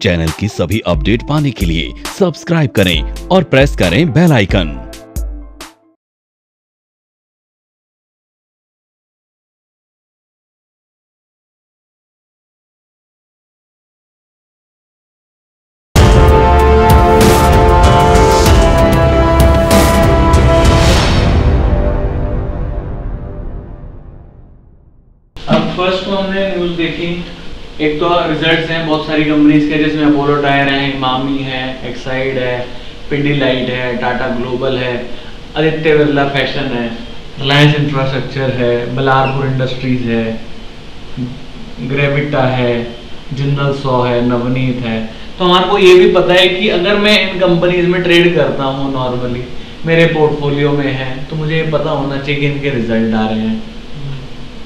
Channel की सभी update पाने के लिए सब्सक्राइब करें और प्रेस करें बेल आइकन। अब फर्स्ट तो हमने न्यूज देखी। एक तो रिजल्ट्स हैं बहुत सारी कंपनीज के, जिसमें अपोलो टायर है, इमामी है, एक्साइड है, पिडिलाइट है, टाटा ग्लोबल है, आदित्य बिरला फैशन है, रिलायंस इंफ्रास्ट्रक्चर है, बलारपुर इंडस्ट्रीज है, ग्रेविटा है, जिंदल सौ है, नवनीत है। तो हमारे को ये भी पता है कि अगर मैं इन कंपनीज में ट्रेड करता हूँ नॉर्मली, मेरे पोर्टफोलियो में है, तो मुझे ये पता होना चाहिए कि इनके रिजल्ट आ रहे हैं।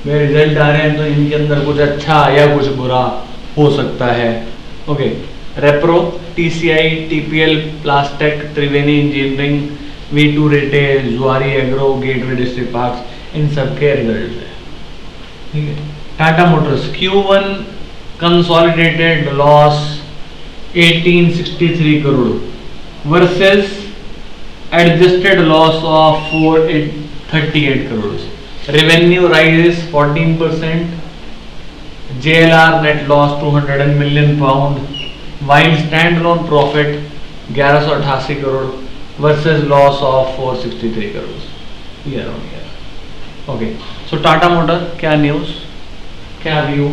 मेरे रिजल्ट आ रहे हैं तो इनके अंदर कुछ अच्छा या कुछ बुरा हो सकता है। ओके, रेप्रो, टीसीआई, टीपीएल, प्लास्टेक, त्रिवेणी इंजीनियरिंग, V2 रिटेल, जुआरी एग्रो, गेटवे डिस्ट्रिक्ट पार्क्स, इन सब के रिजल्ट है। ठीक है। Tata Motors Q1 consolidated loss 1863 crore versus adjusted loss of 438 crore. Revenue rises 14%, JLR net loss 200 million pound, while standalone profit 1188 crore versus loss of 463 crore year on year. Okay, so Tata motor क्या news, क्या view?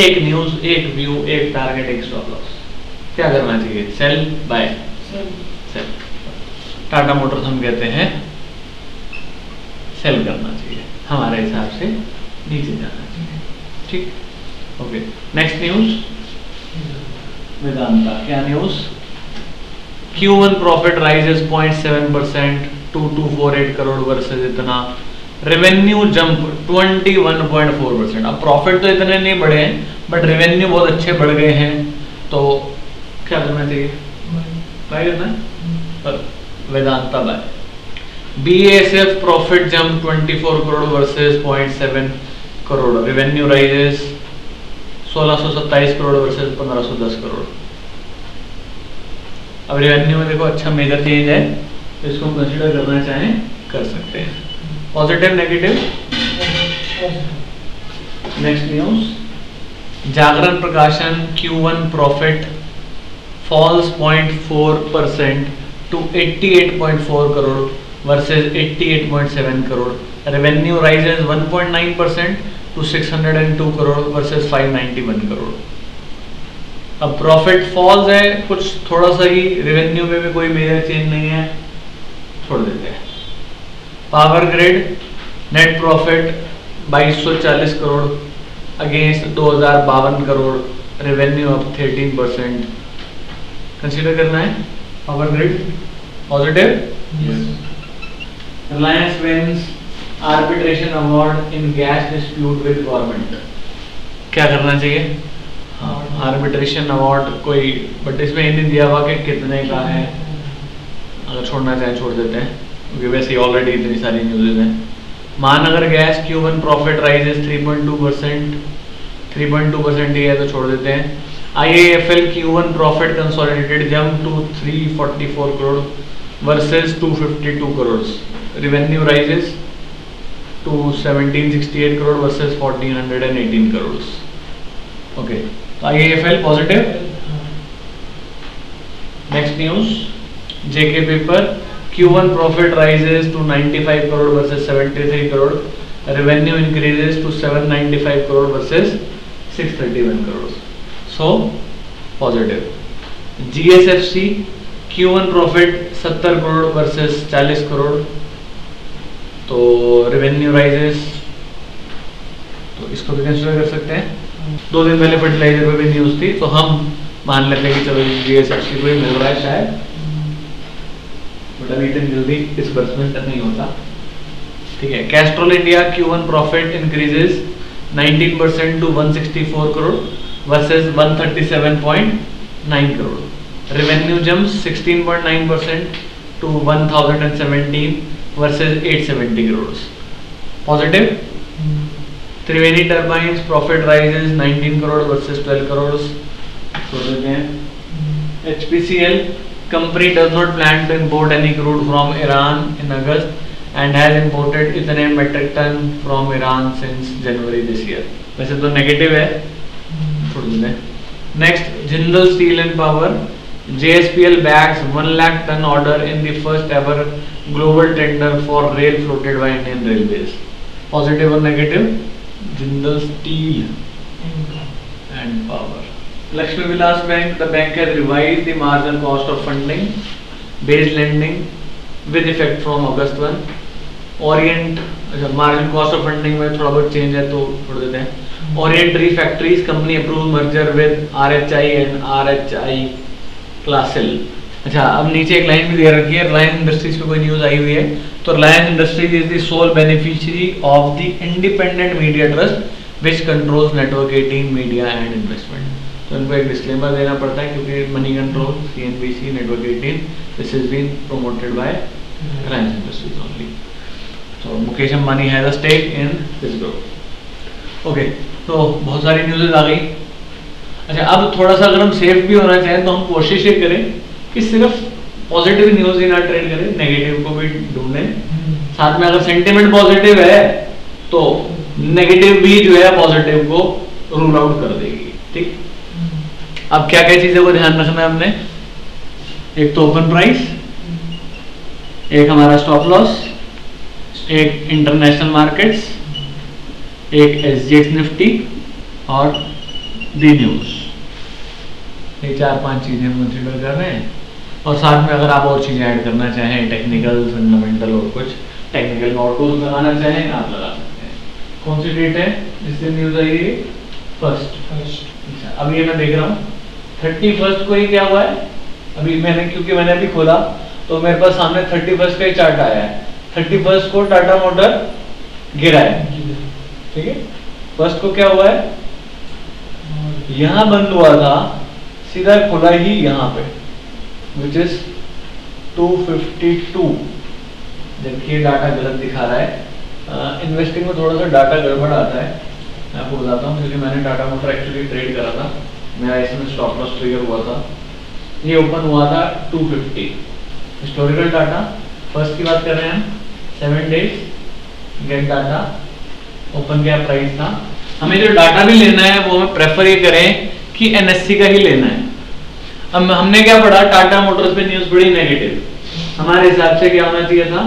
एक news, एक view, एक target, एक stop loss. क्या करना चाहिए? Sell, buy? Sell. Tata Motors हम कहते हैं सेल करना चाहिए, हमारे हिसाब से नीचे जाना चाहिए। ठीक, ओके। नेक्स्ट न्यूज, वेदांता क्या news? Q1 profit rises 0.7% 2248 crore versus इतना। Revenue jump 21.4%। अब प्रॉफिट तो इतने नहीं बढ़े हैं, बट रेवेन्यू बहुत अच्छे बढ़ गए हैं। तो क्या करना चाहिए? बाय करना है। Vedanta buy. BASF profit jump 24 crore versus 0.7 crore. Revenue rises 1627 crore versus 1510 crore. अब रेवेन्यू में देखो अच्छा मेजर चेंज है, तो इसको हम कंसीडर करना चाहें कर सकते हैं। Positive, negative? Next news, Jagran Prakashan Q1 profit falls 0.4% to 88.4 crore versus 88.7 crore. Revenue rises 1.9% to 602 crore versus 591 crore. अब प्रॉफिट फॉल्स है कुछ थोड़ा सा ही, रेवेन्यू में भी कोई मेजर चेंज नहीं है, छोड़ देते हैं। Power grid net profit 2240 crore against 2052 crore. Revenue up 13%। Consider करना है power grid. Positive. Reliance wins arbitration award in gas dispute with government। क्या करना चाहिए? हाँ, आर्बिट्रेशन अवार्ड कोई, बट इसमें ये नहीं दिया हुआ कि कितने का है। अगर छोड़ना चाहें छोड़ देते हैं, क्योंकि वैसे ही ऑलरेडी इतनी सारी न्यूज़ हैं। महानगर गैस Q1 प्रॉफिट राइजेस 3.2%। 3.2% ही है तो छोड़ देते हैं। IAFL Q1 profit consolidated jump to 344 crore versus 252 crore. Revenue rises to 1768 crore versus 1418 crore. Okay, तो IAFL positive. Next news, JK paper Q1 profit rises to 95 crore versus 73 crore. Revenue increases to 795 crore versus 631 crore. So positive. GSFC Q1 profit 70 crore versus 40 crore. तो revenue rises, तो इसको भी consider कर सकते हैं। 2 दिन पहले फर्टिलाइजर पे भी न्यूज थी, तो हम मान लेते हैं कि चलो GSFC को ही मिल रहा है शायद, बट अभी इतनी जल्दी डिसबर्समेंट नहीं होता। ठीक है। Castrol India Q1 profit increases 19% to 164 crore versus 137.9 crore. Revenue jumps 16.9% to 1017 versus 870 crore. Positive. Triveni turbines profit rises 19 crore versus 12 crore. छोड़ देते हैं। HPCL company does not plan to import any crude from Iran in August and has imported इतने metric ton from Iran since January this year। वैसे तो negative है, छोड़ देते हैं। Next, Jindal steel and power, JSPL bags 1 lakh ton order in the first ever global tender for rail floated by Indian Railways। Positive और negative, Jindal steel and power. Lakshmi Vilas bank, the bank has revised the marginal cost of funding based lending with effect from August 1। Orient, अच्छा marginal cost of funding में थोड़ा बहुत change है तो छोड़ देते हैं। Orient refractories company approve merger with RHI and RHI Clasil. अच्छा, अब नीचे एक लाइन भी दे रखी है, रिलायंस इंडस्ट्रीज पे कोई न्यूज आई हुई है, तो Reliance industries is the sole beneficiary of the independent media trust which controls network 18 media and investment. तो इनको एक डिस्क्लेमर देना पड़ता है क्योंकि money control, CNBC, network 18, this is been promoted by Reliance Industries only. So Mukesh Ambani has a stake in this group. Okay, तो बहुत सारी न्यूज़ आ गई। अच्छा, अब थोड़ा सा अगर हम सेफ भी होना चाहें तो हम कोशिश ये करें कि सिर्फ पॉजिटिव न्यूज़ ही ना ट्रेड करें, नेगेटिव को भी ढूंढें। साथ में अगर सेंटिमेंट पॉजिटिव है तो नेगेटिव भी जो है पॉजिटिव को रूल आउट कर देगी। ठीक, अब क्या क्या चीजों को ध्यान रखना है हमने, एक तो ओपन प्राइस, एक हमारा स्टॉप लॉस, एक इंटरनेशनल मार्केट्स, एक SGX निफ्टी और दी न्यूज। ये 4-5 चीजें हम कंसिडर कर रहे हैं। और साथ में अगर आप और चीजें ऐड करना चाहें, टेक्निकल, फंडामेंटल और कुछ टेक्निकल और टूल्स लगाना चाहें आप लगा सकते हैं। कौन सी डेट है जिससे न्यूज आई है? फर्स्ट। अच्छा, अभी ये मैं देख रहा हूँ 31 को ही क्या हुआ है, अभी मैंने क्योंकि मैंने अभी खोला तो मेरे पास सामने 31 का ही चार्ट आया है। 31 को टाटा मोटर गिरा है, ठीक है। फर्स्ट को क्या हुआ है, यहां बंद हुआ था, सीधा खुला ही यहाँ पे, विच इज 252। जबकि डाटा गलत दिखा रहा है। इन्वेस्टिंग में थोड़ा सा डाटा गड़बड़ आता है, मैं आपको बताता हूँ, क्योंकि मैंने टाटा मोटर एक्चुअली ट्रेड करा था, मेरा इसमें स्टॉप लॉस ट्रिगर हुआ था। ये ओपन हुआ था 250। हिस्टोरिकल डाटा फर्स्ट की बात कर रहे हैं हम, 7 डेज गेट डाटा, ओपन क्या प्राइस था। हमें जो डाटा भी लेना है वो हमें प्रेफर ये करें कि NSE का ही लेना है। अब हमने क्या पढ़ा, टाटा मोटर्स पे न्यूज बड़ी नेगेटिव, हमारे हिसाब से क्या होना चाहिए था,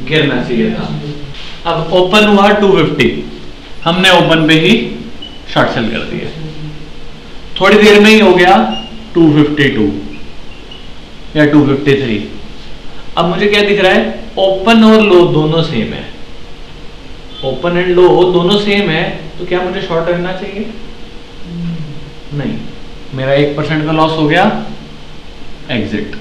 गिरना चाहिए था। अब ओपन हुआ 250, हमने ओपन पे ही शॉर्ट सेल कर दिया, थोड़ी देर में ही हो गया 252 या 253। अब मुझे क्या दिख रहा है, ओपन और लो दोनों सेम है, ओपन एंड लो दोनों सेम है, तो क्या मुझे शॉर्ट रहना चाहिए? नहीं, मेरा 1% का लॉस हो गया, एग्जिट।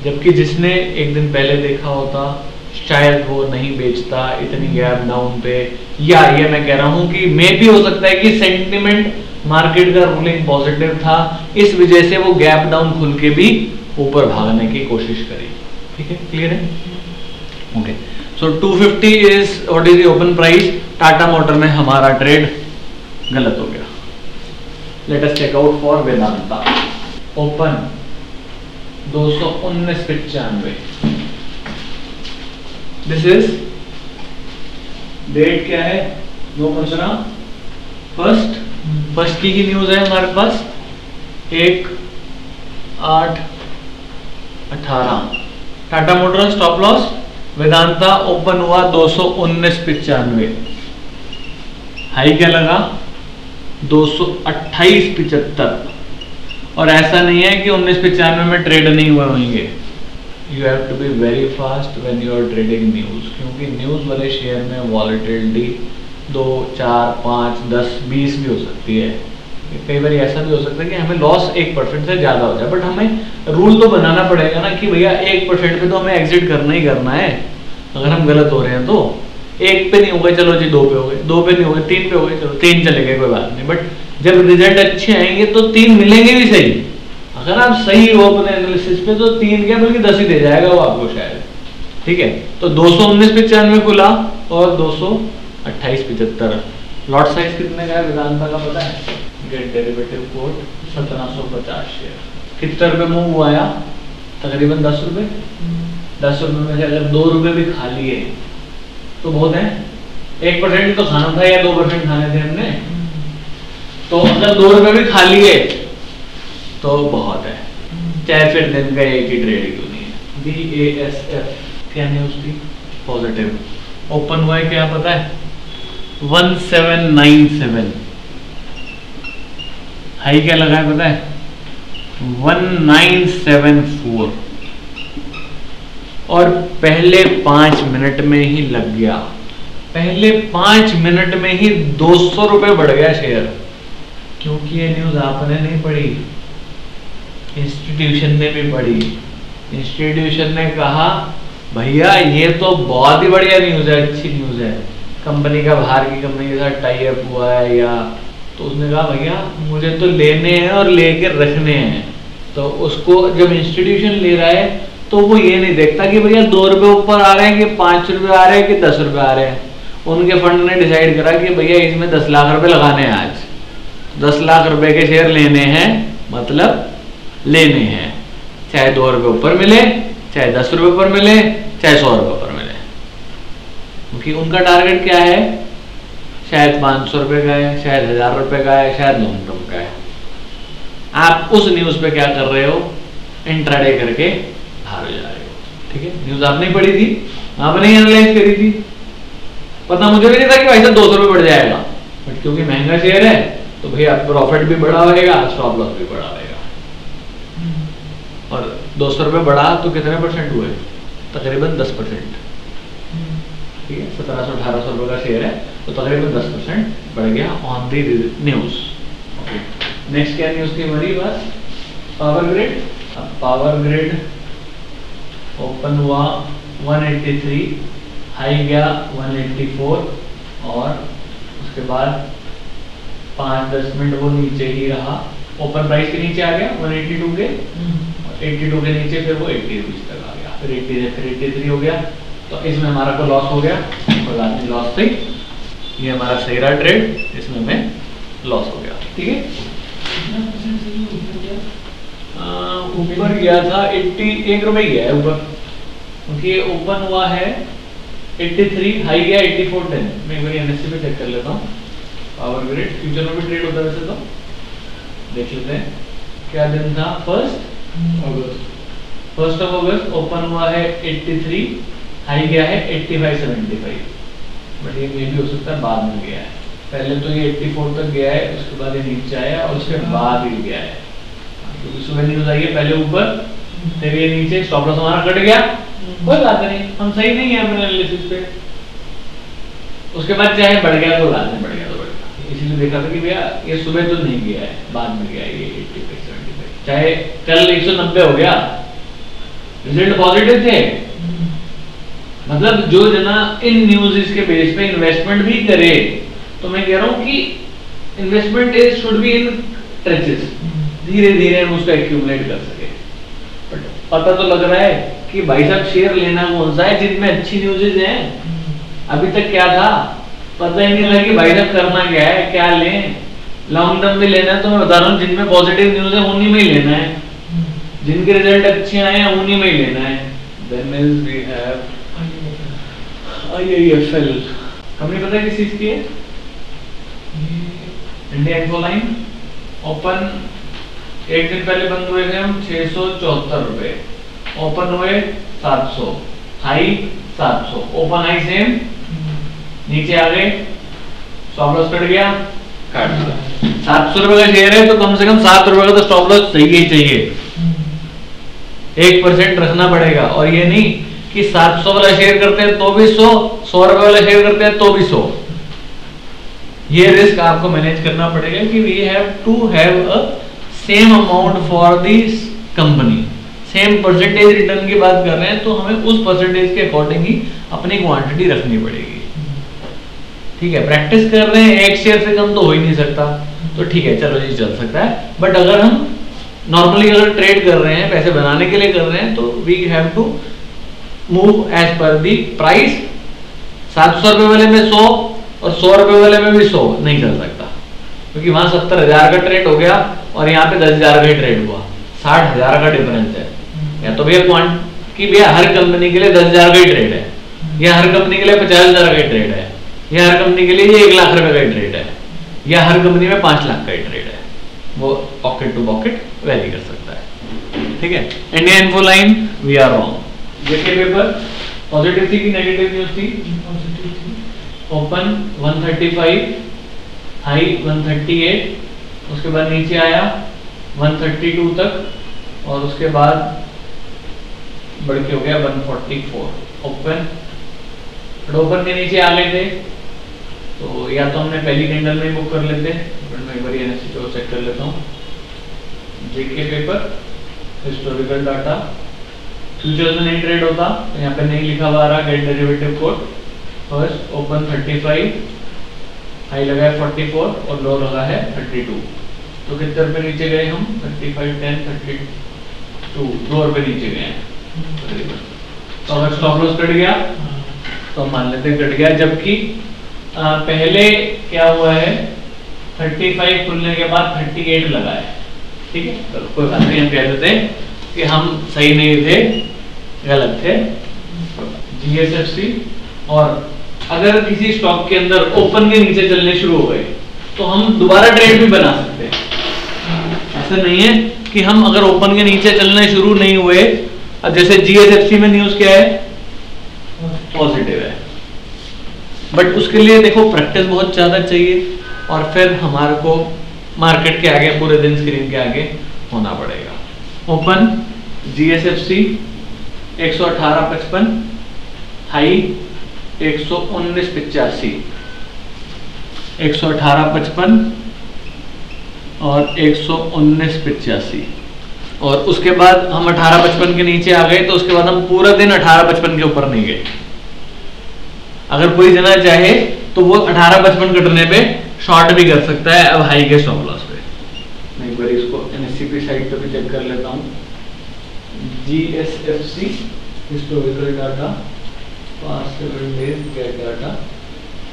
जबकि जिसने एक दिन पहले देखा होता शायद वो नहीं बेचता इतनी गैप डाउन पे, या ये मैं कह रहा हूं कि मे भी हो सकता है कि सेंटिमेंट मार्केट का रूलिंग पॉजिटिव था, इस वजह से वो गैप डाउन खुल के भी ऊपर भागने की कोशिश करी। ठीक है, क्लियर है? Okay, so 250 is what is the open price. Tata motor में हमारा ट्रेड गलत हो गया। Let us check out for Vedanta. Open 219.95, this is date क्या है, 9/15, फर्स्ट की ही न्यूज है हमारे पास, 1/8/18। Tata motor stop loss, Vedanta open हुआ 219.95, हाई क्या लगा 228.75। और ऐसा नहीं है कि 19.95 में ट्रेड नहीं हुए होंगे, you have to be very fast when you are trading news, क्योंकि न्यूज वाले शेयर में वॉलेटिलिटी 2, 4, 5, 10, 20 भी हो सकती है। कई बार ऐसा भी हो सकता है कि हमें लॉस 1% से ज्यादा हो जाए, बट हमें रूल तो बनाना पड़ेगा ना कि भैया 1% पे तो हमें एग्जिट करना ही करना है। अगर हम गलत हो रहे हैं तो 1 पे नहीं हो गए, चलो जी 2 पे हो गए, 2 पे नहीं हो गए 3 पे हो गए, चलो 3 चले गए, कोई बात नहीं। बट जब रिजल्ट अच्छे आएंगे तो 3 मिलेंगे भी सही। अगर आप सही हो अपने एनालिसिस पे तो 3 क्या बल्कि 10 ही दे जाएगा वो आपको शायद। ठीक है, तो 219.95 खुला और 228.75। लॉट साइज कितने का है वेदांता का पता है? Get derivative quote 1750 share. कितने रुपए मूव हुआ आया? तकरीबन 10 रुपए। 10 रुपए में से अगर 2 रुपए भी खा लिए तो बहुत है। 1% तो खाना था या 2% खाने थे हमने, तो अगर 2 रुपए भी खा लिए तो बहुत है, चाहे फिर दिन का एक ही ट्रेड क्यों नहीं है। BASF क्या न्यूज थी? पॉजिटिव। ओपन हुआ है क्या पता है? 1797। हाई क्या लगा है पता है? 1974। और पहले 5 मिनट में ही लग गया। पहले 5 मिनट में ही 200 रुपए बढ़ गया शेयर। क्योंकि ये न्यूज आपने नहीं पढ़ी, इंस्टीट्यूशन ने भी पढ़ी। इंस्टीट्यूशन ने कहा भैया ये तो बहुत ही बढ़िया न्यूज है, अच्छी न्यूज है, कंपनी का बाहर की कंपनी के साथ टाई अप हुआ है या, तो उसने कहा भैया मुझे तो लेने हैं और लेकर रखने हैं। तो उसको जब इंस्टीट्यूशन ले रहा है तो वो ये नहीं देखता कि भैया 2 रुपए ऊपर आ रहे हैं कि 5 रुपए आ रहे हैं कि 10 रुपए आ रहे हैं। उनके फंड ने डिसाइड करा कि भैया इसमें 10 लाख रुपए लगाने हैं, आज 10 लाख रुपए के शेयर लेने हैं, मतलब लेने हैं, चाहे 2 रुपए ऊपर मिले, चाहे 10 रुपए पर मिले, चाहे 100 रुपए पर मिले। क्योंकि उनका टारगेट क्या है? शायद 500 रुपए का है, शायद 1000 रुपए का है, शायद लॉन्ग टर्म का है। आप उस न्यूज पे क्या कर रहे हो? इंट्राडे करके बाहर हो जा रहे हो। ठीक है, न्यूज आपने पढ़ी थी, आपने एनालाइज करी थी, पता मुझे भी नहीं था कि भाई साहब 200 रुपए बढ़ जाएगा, बट क्योंकि महंगा शेयर है तो भैया प्रॉफिट भी बढ़ा होगा, स्टॉप लॉस भी बढ़ा होगा। और 200 रुपए बढ़ा तो कितने परसेंट हुए? तकरीबन 10%। ठीक है, 1700-1800 रुपए का शेयर है तो तकरीबन 10% बढ़ गया ऑन दी न्यूज। नेक्स्ट क्या न्यूज थी हमारी बात? Power grid. अब पावर ग्रिड ओपन हुआ 183, हाई गया 184 और उसके बाद 5-10 मिनट वो नीचे ही रहा। ओपन प्राइस के नीचे आ गया 182 के, 82 के नीचे फिर वो 80 रुपीज तक आ गया, फिर 80 से फिर 83 हो गया। तो इसमें हमारा को लॉस हो गया, कोई बात नहीं, लॉस थी, ये हमारा सही रहा ट्रेड, इसमें हमें लॉस हो गया। ठीक है, ऊपर गया था 81 रुपए गया है ऊपर, क्योंकि ये ओपन हुआ है 83, हाई गया 84.10। मैं एक बार एनएससी पे चेक कर लेता हूँ। पावर ग्रिड फ्यूचर में भी ट्रेड होता है वैसे तो, देख लेते हैं क्या दिन था। 1 अगस्त ओपन हुआ है 83, हाई गया है 85.75, बट ये भी हो सकता है बाद में गया है। पहले तो ये 84 तक गया है, उसके बाद ये नीचे आया और उसके बाद ही गया है, क्योंकि सुबह न्यूज आई है पहले ऊपर फिर ये नीचे, स्टॉप लॉस हमारा कट गया, कोई बात नहीं, हम सही नहीं है अपने एनालिसिस पे। उसके बाद चाहे बढ़ गया तो बाद में बढ़ गया तो बढ़ गया, इसीलिए देखा था कि भैया ये सुबह तो नहीं गया है, बाद में गया है ये 85-75। चाहे कल 190 हो गया, रिजल्ट पॉजिटिव थे, मतलब जो जना इन न्यूज़ के बेस पे इन्वेस्टमेंट भी करे, तो मैं कह रहा हूँ कि investment is should be in tranches, धीरे धीरे हम उसको एक्यूमुलेट कर सके। बट पता तो लग रहा है कि भाई साहब शेयर लेना कौन सा है जिनमें अच्छी न्यूज़ेज हैं। अभी तक क्या था, पता ही नहीं था कि भाई साहब करना क्या है, क्या लें। लॉन्ग टर्म में लेना है तो मैं बता रहा हूँ जिनमें पॉजिटिव न्यूज़ है उन्हीं में ही लेना है, जिनके रिजल्ट अच्छे आए हैं उन्हीं में ही लेना है। Then is we have IIFL, company पता है किस चीज की है? इंडिया इंफोलाइन। ओपन एक दिन पहले बंद हुए थे हम 674 रुपए, ओपन हुए 700, हाई 700, ओपन हाई सेम, नीचे आ गए, स्टॉप लॉस कट गया, काट दिया। 700 रुपए का शेयर है तो कम से कम 7 रुपए का तो स्टॉप लॉस चाहिए ही चाहिए, 1% रखना पड़ेगा। और ये नहीं कि 700 वाला शेयर करते हैं तो भी 100 रुपए वाला शेयर करते हैं तो भी 100। ये रिस्क आपको मैनेज करना पड़ेगा कि we have to have a same amount for this company, same percentage return की बात कर रहे हैं तो हमें उस परसेंटेज के अकॉर्डिंग ही अपनी क्वांटिटी रखनी पड़ेगी। ठीक है, प्रैक्टिस कर रहे हैं, एक शेयर से कम तो हो ही नहीं सकता, तो ठीक है चलो ये चल सकता है। बट अगर हम नॉर्मली अगर ट्रेड कर रहे हैं, पैसे बनाने के लिए कर रहे हैं, तो we have to move as per the price. 700 रुपए वाले में 100 और 100 रुपए वाले में भी 100 नहीं चल सकता, क्योंकि वहां 70,000 का ट्रेड हो गया और यहाँ पे 10,000 का ट्रेड हुआ, 60,000 का डिफरेंस है। या तो भैया कि भैया हर कंपनी के लिए 10,000 का ही ट्रेड है, या हर कंपनी के लिए 50,000 का ट्रेड है, या हर कंपनी के लिए ये 1 लाख रुपए का ट्रेड है, या हर कंपनी में 5 लाख का ट्रेड है। वो पॉकेट टू पॉकेट वेरी कर सकता है, ठीक है। India info line we are wrong. JK paper positive थी कि नेगेटिव न्यूज थी? ओपन 135, हाई 138, उसके बाद नीचे आया 132 तक और उसके बाद बढ़ के हो गया 144 ओपन। ओपन के नीचे आ गए थे तो या तो हमने पहली कैंडल में बुक कर लेते, मैं एक बार एनएससी को चेक कर लेता हूँ। जेके पेपर हिस्टोरिकल डाटा, फ्यूचर्स में नहीं ट्रेड होता तो यहाँ पे नहीं लिखा हुआ आ रहा get derivative code. First open 35, high लगा है 44 और लो लगा है 32। तो कितने रुपए नीचे गए हम? 35, 10, 32, 2 रुपए नीचे गए हैं। तो अगर स्टॉप लॉस कट गया तो मान लेते हैं कट गया, जबकि पहले क्या हुआ है 35 खुलने के बाद 38 लगा है, ठीक है। तो कोई बात नहीं, हम कह देते हैं कि हम सही नहीं थे, गलत थे। जीएसएफसी, और अगर किसी स्टॉक के अंदर ओपन के नीचे चलने शुरू हो गए तो हम दोबारा ट्रेड भी बना सकते हैं। ऐसा नहीं है कि हम अगर ओपन के नीचे चलने शुरू नहीं हुए, अब जैसे जीएसएफसी में न्यूज क्या है? पॉजिटिव है, बट उसके लिए देखो प्रैक्टिस बहुत ज्यादा चाहिए और फिर हमारे को मार्केट के आगे पूरे दिन स्क्रीन के आगे होना पड़ेगा। ओपन जीएसएफसी 118.55, हाई 119.85, 118.55 और 119.85, और उसके बाद हम 18.55 के नीचे आ गए तो उसके बाद हम पूरा दिन 18.55 के ऊपर नहीं गए। अगर कोई जना चाहे तो वो 18.55 कटने पे शॉर्ट भी कर सकता है, अब हाई के स्टॉप लॉस पे। मैं एक बार इसको एनएससीपी साइट पे भी चेक कर लेता हूँ। GSFC historical data, past 7 days gate data.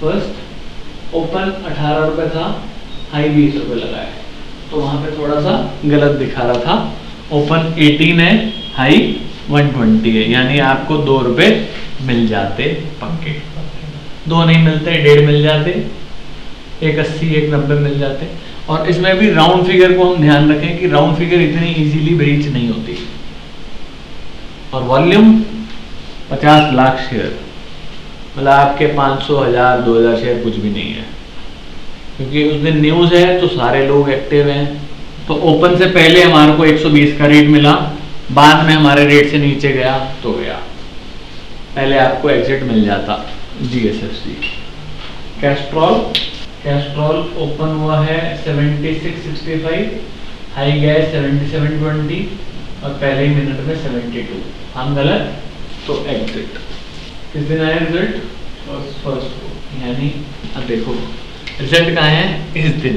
First open 18 रुपए था, हाई 20 रुपए लगा है, तो वहां पे थोड़ा सा गलत दिखा रहा था। ओपन 18 है, हाई 120 है, यानी आपको 2 रुपए मिल जाते पक्के। 2 नहीं मिलते, 1.5 मिल जाते, 180, 190 मिल जाते। और इसमें भी राउंड फिगर को हम ध्यान रखें कि राउंड फिगर इतनी इजीली ब्रीच नहीं होती। और वॉल्यूम 50 लाख शेयर, मतलब आपके 500, 1000, 2000 शेयर कुछ भी नहीं है, क्योंकि उस दिन न्यूज है तो सारे लोग एक्टिव हैं। तो ओपन से पहले हमारे को 120 का रेट मिला, बाद में हमारे रेट से नीचे गया तो गया, पहले आपको एग्जिट मिल जाता। जीएसएफसी कैस्ट्रॉल ओपन हुआ है 76.65, हाई गया है 77.20 और पहले ही मिनट में 72। हम गलत तो एग्जिट। किस दिन आया रिजल्ट? फर्स्ट को, यानी अब देखो रिजल्ट कहाँ है? इस दिन।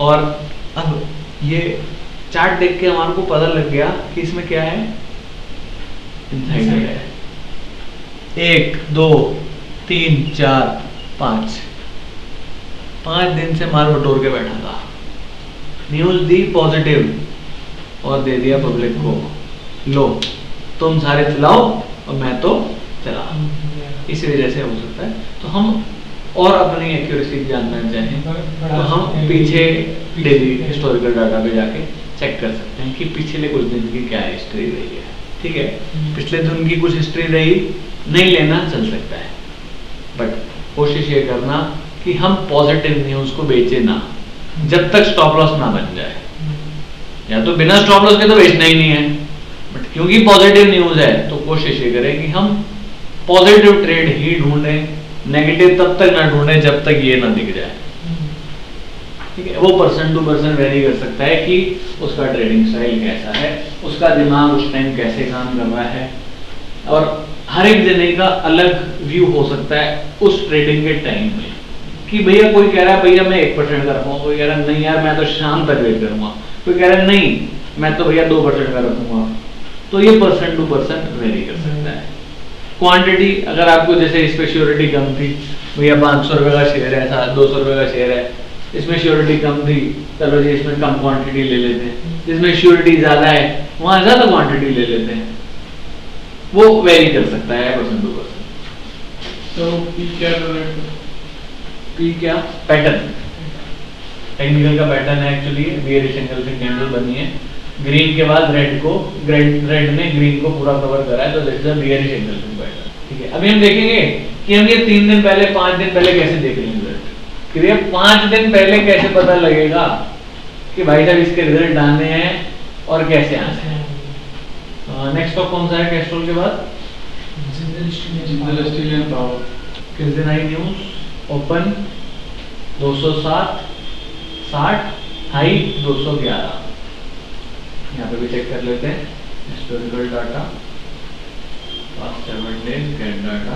और अब ये चार्ट देख के हमारे को पता लग गया कि इसमें क्या है, इनसाइडर है। 1, 2, 3, 4, 5 दिन से मार बटोर के बैठा था। न्यूज दी पॉजिटिव और दे दिया पब्लिक को, लो तुम सारे चलाओ और मैं तो चला। इसी वजह से हो सकता है। तो हम और अपनी एक्यूरेसी जानना चाहें तो हम पीछे डेली हिस्टोरिकल डाटा पे जाके चेक कर सकते हैं कि पिछले कुछ दिन की क्या हिस्ट्री रही है, ठीक है। पिछले दिन की कुछ हिस्ट्री रही, नहीं लेना चल सकता है, बट कोशिश ये करना कि हम पॉजिटिव न्यूज को बेचे ना, जब तक स्टॉप लॉस ना बन जाए। या तो बिना स्टॉप लॉस के तो बेचना ही नहीं है, बट क्योंकि पॉजिटिव न्यूज है तो कोशिश ये करें कि हम पॉजिटिव ट्रेड ही ढूंढें, नेगेटिव तब तक ना ढूंढें जब तक ये ना दिख जाए, ठीक है। वो पर्सन टू पर्सन वेरी कर सकता है कि उसका ट्रेडिंग स्टाइल कैसा है, उसका दिमाग उस टाइम कैसे काम कर रहा है, और हर एक जने का अलग व्यू हो सकता है उस ट्रेडिंग के टाइम में। कि भैया कोई कह रहा है भैया मैं 1% का रखूंगा, कोई कह रहा है नहीं यार मैं तो शाम तक वेट करूंगा, कोई कह रहा है नहीं मैं तो भैया 2% का रखूंगा। तो ये पर्सन टू पर्सन वेरी कर सकता है। क्वांटिटी अगर आपको जैसे इस पे श्योरिटी कम थी, भैया 500 रुपए का शेयर है, 200 रुपए का शेयर है, इसमें श्योरिटी कम थी, चलो जी इसमें कम क्वांटिटी ले लेते हैं, जिसमें श्योरिटी ज्यादा है वहां ज्यादा क्वांटिटी ले लेते हैं। वो वेरी कर सकता है परसेंट टू परसेंट। तो पी क्या पी क्या पैटर्न, टेक्निकल का पैटर्न है एक्चुअली, बियरिश एंगल्फिंग कैंडल बनी है, ग्रीन के बाद रेड को, रेड ने ग्रीन को पूरा कवर करा है, तो that is a bearish engulfing pattern. ठीक है, अभी हम देखेंगे कि हम ये 3 दिन पहले 5 दिन पहले कैसे देख लेंगे रिजल्ट, कि ये 5 दिन पहले कैसे पता लगेगा कि भाई साहब इसके रिजल्ट आने हैं और कैसे आने हैं। नेक्स्ट स्टॉक कौन सा है कैस्ट्रोल के बाद? Jindal steel and power. किस दिन आई न्यूज? Open 207 60, high 211। यहाँ पे भी चेक कर लेते हैं historical data, past 7 days gate data.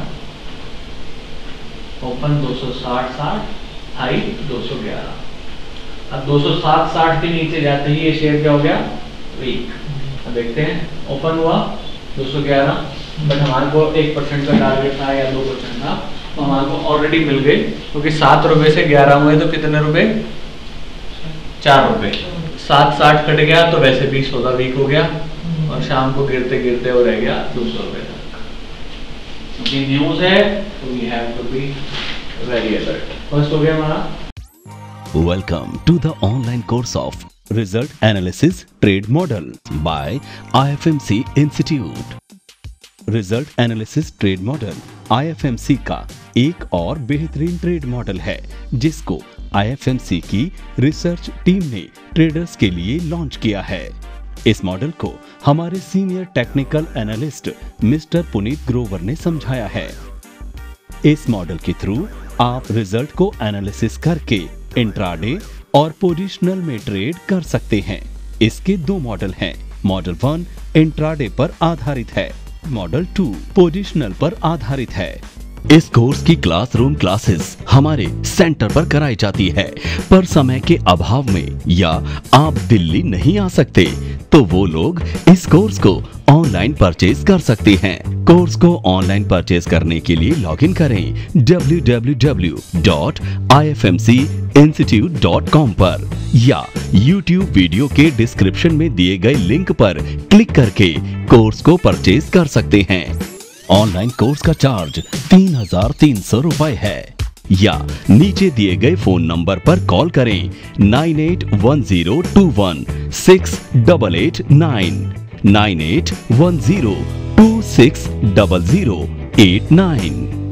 Open 260 60, high 211। अब 207 60 के नीचे जाते ही ये शेयर क्या हो गया? वीक। अब देखते हैं, ओपन हुआ 211, बट हमारे को 1% का टारगेट था या 2% था, तो हमारे को ऑलरेडी मिल गए, क्योंकि 7 रुपए से 11 हुए तो कितने रुपए? 4 रुपए। 7.60 कट गया तो वैसे भी सौदा वीक हो गया, और शाम को गिरते गिरते वो रह गया 200 रुपए तक। क्योंकि न्यूज है तो we have to be very alert. First हो गया हमारा। Welcome to the online course of Result Analysis Trade Model by IFMC Institute. Result Analysis Trade Model IFMC का एक और बेहतरीन ट्रेड मॉडल है, जिसको IFMC की रिसर्च टीम ने ट्रेडर्स के लिए लॉन्च किया है। इस मॉडल को हमारे senior technical analyst mister Puneet Grover ने समझाया है। इस मॉडल के थ्रू आप रिजल्ट को एनालिसिस करके इंट्राडे और पोजिशनल में ट्रेड कर सकते हैं। इसके 2 मॉडल हैं। मॉडल 1 इंट्राडे पर आधारित है, मॉडल 2 पोजिशनल पर आधारित है। इस कोर्स की क्लासरूम क्लासेस हमारे सेंटर पर कराई जाती है, पर समय के अभाव में या आप दिल्ली नहीं आ सकते तो वो लोग इस कोर्स को ऑनलाइन परचेज कर सकते हैं। कोर्स को ऑनलाइन परचेज करने के लिए लॉगिन करें www.ifmcinstitute.com पर या YouTube वीडियो के डिस्क्रिप्शन में दिए गए लिंक पर क्लिक करके कोर्स को परचेज कर सकते हैं। ऑनलाइन कोर्स का चार्ज 3,300 रुपए है, या नीचे दिए गए फोन नंबर पर कॉल करें 9810216889 9810260089।